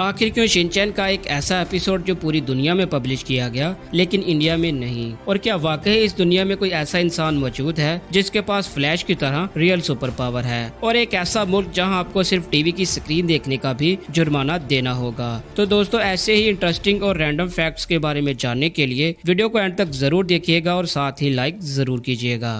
आखिर क्यों शिनचैन का एक ऐसा एपिसोड जो पूरी दुनिया में पब्लिश किया गया लेकिन इंडिया में नहीं, और क्या वाकई इस दुनिया में कोई ऐसा इंसान मौजूद है जिसके पास फ्लैश की तरह रियल सुपर पावर है, और एक ऐसा मुल्क जहां आपको सिर्फ टीवी की स्क्रीन देखने का भी जुर्माना देना होगा। तो दोस्तों, ऐसे ही इंटरेस्टिंग और रैंडम फैक्ट्स के बारे में जानने के लिए वीडियो को एंड तक जरूर देखिएगा और साथ ही लाइक जरूर कीजिएगा।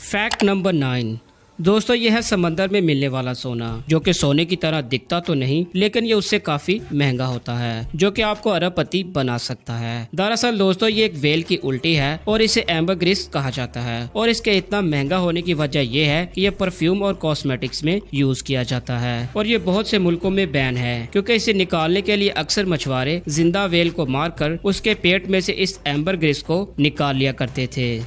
Fact number 9। दोस्तों, यह है समंदर में मिलने वाला सोना, जो कि सोने की तरह दिखता तो नहीं लेकिन ये उससे काफी महंगा होता है, जो कि आपको अरबपति बना सकता है। दरअसल दोस्तों, ये एक व्हेल की उल्टी है और इसे एम्बरग्रिस कहा जाता है, और इसके इतना महंगा होने की वजह यह है कि यह परफ्यूम और कॉस्मेटिक्स में यूज किया जाता है, और ये बहुत से मुल्कों में बैन है क्योंकि इसे निकालने के लिए अक्सर मछुआरे जिंदा व्हेल को मारकर उसके पेट में से इस एम्बरग्रिस को निकाल लिया करते थे।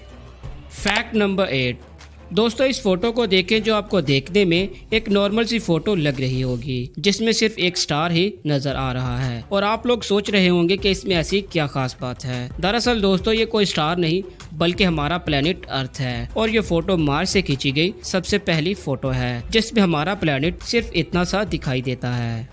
Fact number 8। दोस्तों, इस फोटो को देखें जो आपको देखने में एक नॉर्मल सी फोटो लग रही होगी, जिसमें सिर्फ एक स्टार ही नजर आ रहा है, और आप लोग सोच रहे होंगे कि इसमें ऐसी क्या खास बात है। दरअसल दोस्तों, ये कोई स्टार नहीं बल्कि हमारा प्लेनेट अर्थ है, और ये फोटो मार्स से खींची गई सबसे पहली फोटो है जिसमें हमारा प्लेनेट सिर्फ इतना सा दिखाई देता है।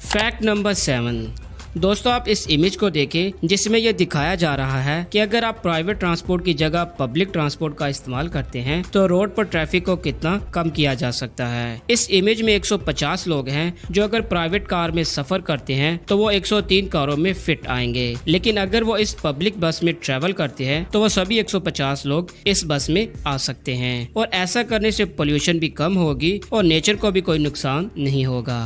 Fact number 7। दोस्तों, आप इस इमेज को देखें जिसमें यह दिखाया जा रहा है कि अगर आप प्राइवेट ट्रांसपोर्ट की जगह पब्लिक ट्रांसपोर्ट का इस्तेमाल करते हैं तो रोड पर ट्रैफिक को कितना कम किया जा सकता है। इस इमेज में 150 लोग हैं जो अगर प्राइवेट कार में सफर करते हैं तो वो 103 कारों में फिट आएंगे, लेकिन अगर वो इस पब्लिक बस में ट्रेवल करते हैं तो वो सभी 150 लोग इस बस में आ सकते हैं, और ऐसा करने से पोल्यूशन भी कम होगी और नेचर को भी कोई नुकसान नहीं होगा।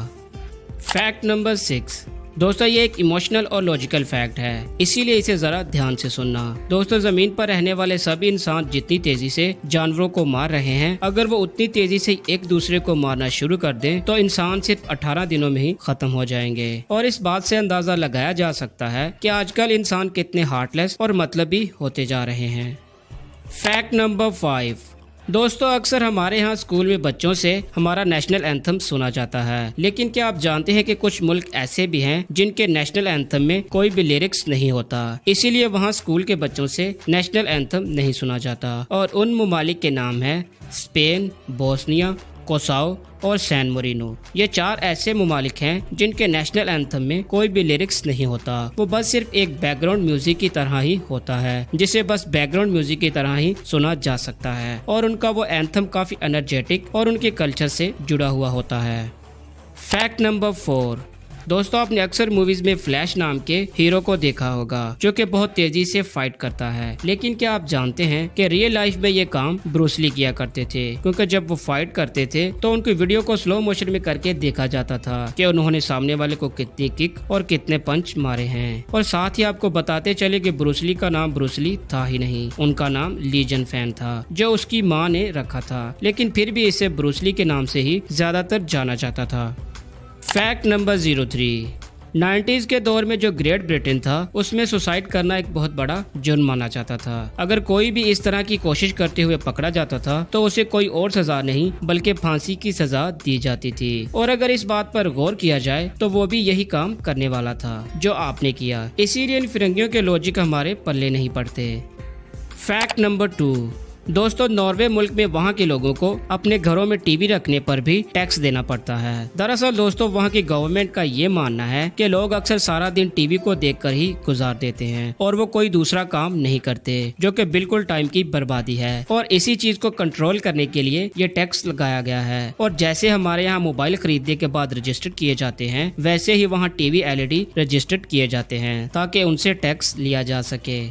Fact number 6। दोस्तों, ये एक इमोशनल और लॉजिकल फैक्ट है, इसीलिए इसे जरा ध्यान से सुनना। दोस्तों, जमीन पर रहने वाले सभी इंसान जितनी तेजी से जानवरों को मार रहे हैं, अगर वो उतनी तेजी से एक दूसरे को मारना शुरू कर दें तो इंसान सिर्फ 18 दिनों में ही खत्म हो जाएंगे, और इस बात से अंदाजा लगाया जा सकता है कि आजकल इंसान कितने हार्टलेस और मतलबी होते जा रहे हैं। Fact number 5। दोस्तों, अक्सर हमारे यहाँ स्कूल में बच्चों से हमारा नेशनल एंथम सुना जाता है, लेकिन क्या आप जानते हैं कि कुछ मुल्क ऐसे भी हैं जिनके नेशनल एंथम में कोई भी लिरिक्स नहीं होता, इसीलिए वहाँ स्कूल के बच्चों से नेशनल एंथम नहीं सुना जाता, और उन ममालिक के नाम है स्पेन, बोस्निया, कोसाओ और सैन मोरिनो। ये 4 ऐसे ममालिक हैं जिनके नेशनल एंथम में कोई भी लिरिक्स नहीं होता, वो बस सिर्फ एक बैकग्राउंड म्यूजिक की तरह ही होता है, जिसे बस बैकग्राउंड म्यूजिक की तरह ही सुना जा सकता है, और उनका वो एंथम काफी एनर्जेटिक और उनके कल्चर से जुड़ा हुआ होता है। Fact number 4। दोस्तों, आपने अक्सर मूवीज में फ्लैश नाम के हीरो को देखा होगा जो कि बहुत तेजी से फाइट करता है, लेकिन क्या आप जानते हैं कि रियल लाइफ में ये काम ब्रूस ली किया करते थे, क्योंकि जब वो फाइट करते थे तो उनकी वीडियो को स्लो मोशन में करके देखा जाता था कि उन्होंने सामने वाले को कितनी किक और कितने पंच मारे हैं। और साथ ही आपको बताते चले कि ब्रूस ली का नाम ब्रूस ली था ही नहीं, उनका नाम लीजन फैन था जो उसकी माँ ने रखा था, लेकिन फिर भी इसे ब्रूस ली के नाम से ही ज्यादातर जाना जाता था। Fact number 03। 90s के दौर में जो ग्रेट ब्रिटेन था उसमें सुसाइड करना एक बहुत बड़ा जुर्म माना जाता था। अगर कोई भी इस तरह की कोशिश करते हुए पकड़ा जाता था तो उसे कोई और सजा नहीं बल्कि फांसी की सजा दी जाती थी, और अगर इस बात पर गौर किया जाए तो वो भी यही काम करने वाला था जो आपने किया, इसीलिए इन फिरंगियों के लॉजिक हमारे पल्ले नहीं पड़ते। Fact number 2। दोस्तों, नॉर्वे मुल्क में वहाँ के लोगों को अपने घरों में टीवी रखने पर भी टैक्स देना पड़ता है। दरअसल दोस्तों, वहाँ की गवर्नमेंट का ये मानना है कि लोग अक्सर सारा दिन टीवी को देखकर ही गुजार देते हैं और वो कोई दूसरा काम नहीं करते, जो कि बिल्कुल टाइम की बर्बादी है, और इसी चीज को कंट्रोल करने के लिए ये टैक्स लगाया गया है। और जैसे हमारे यहाँ मोबाइल खरीदने के बाद रजिस्टर्ड किए जाते हैं, वैसे ही वहाँ टीवी LED रजिस्टर्ड किए जाते हैं ताकि उनसे टैक्स लिया जा सके।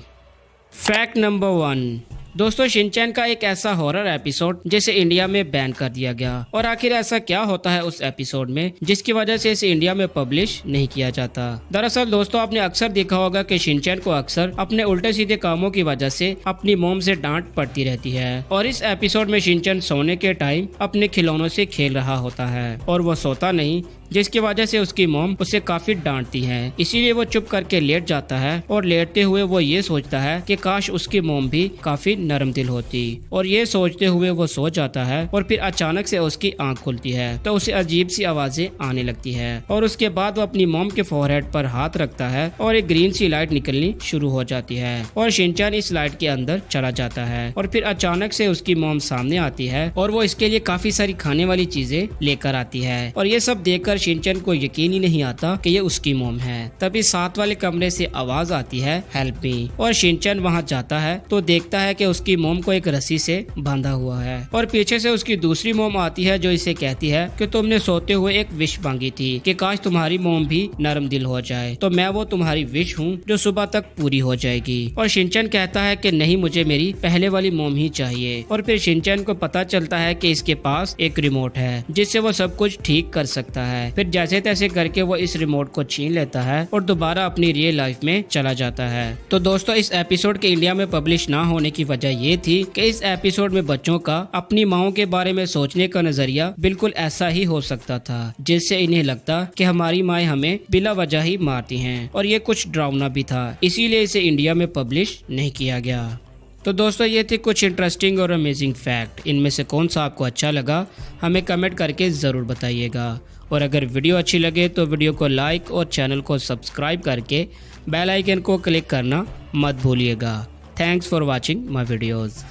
Fact number 1। दोस्तों, शिनचैन का एक ऐसा हॉरर एपिसोड जिसे इंडिया में बैन कर दिया गया, और आखिर ऐसा क्या होता है उस एपिसोड में जिसकी वजह से इसे इंडिया में पब्लिश नहीं किया जाता। दरअसल दोस्तों, आपने अक्सर देखा होगा कि शिनचैन को अक्सर अपने उल्टे सीधे कामों की वजह से अपनी मॉम से डांट पड़ती रहती है, और इस एपिसोड में शिनचैन सोने के टाइम अपने खिलौनों से खेल रहा होता है और वो सोता नहीं, जिसकी वजह से उसकी मॉम उसे काफी डांटती है। इसीलिए वो चुप करके लेट जाता है, और लेटते हुए वो ये सोचता है कि काश उसकी मॉम भी काफी नरम दिल होती, और ये सोचते हुए वो सो जाता है, और फिर अचानक से उसकी आंख खुलती है तो उसे अजीब सी आवाजें आने लगती है, और उसके बाद वो अपनी मॉम के फोरहेड पर हाथ रखता है और एक ग्रीन सी लाइट निकलनी शुरू हो जाती है, और शिनचैन इस लाइट के अंदर चला जाता है, और फिर अचानक से उसकी मॉम सामने आती है और वो इसके लिए काफी सारी खाने वाली चीजें लेकर आती है, और ये सब देखकर शिनचैन को यकीन ही नहीं आता कि ये उसकी मोम है। तभी साथ वाले कमरे से आवाज आती है हेल्प मी, और शिनचैन वहाँ जाता है तो देखता है कि उसकी मोम को एक रस्सी से बांधा हुआ है और पीछे से उसकी दूसरी मोम आती है जो इसे कहती है कि तुमने सोते हुए एक विश मांगी थी कि काश तुम्हारी मोम भी नरम दिल हो जाए, तो मैं वो तुम्हारी विश हूँ जो सुबह तक पूरी हो जाएगी। और शिनचैन कहता है कि नहीं, मुझे मेरी पहले वाली मोम ही चाहिए। और फिर शिनचैन को पता चलता है कि इसके पास एक रिमोट है जिससे वो सब कुछ ठीक कर सकता है। फिर जैसे तैसे करके वो इस रिमोट को छीन लेता है और दोबारा अपनी रियल लाइफ में चला जाता है। तो दोस्तों, इस एपिसोड के इंडिया में पब्लिश ना होने की वजह ये थी कि इस एपिसोड में बच्चों का अपनी माओ के बारे में सोचने का नजरिया बिल्कुल ऐसा ही हो सकता था, जिससे इन्हें लगता कि हमारी माएं हमें बिला वजह ही मारती हैं, और ये कुछ डरावना भी था, इसीलिए इसे इंडिया में पब्लिश नहीं किया गया। तो दोस्तों, ये थे कुछ इंटरेस्टिंग और अमेजिंग फैक्ट। इनमें से कौन सा आपको अच्छा लगा हमें कमेंट करके ज़रूर बताइएगा। और अगर वीडियो अच्छी लगे तो वीडियो को लाइक और चैनल को सब्सक्राइब करके बेल आइकन को क्लिक करना मत भूलिएगा। Thanks for watching my videos.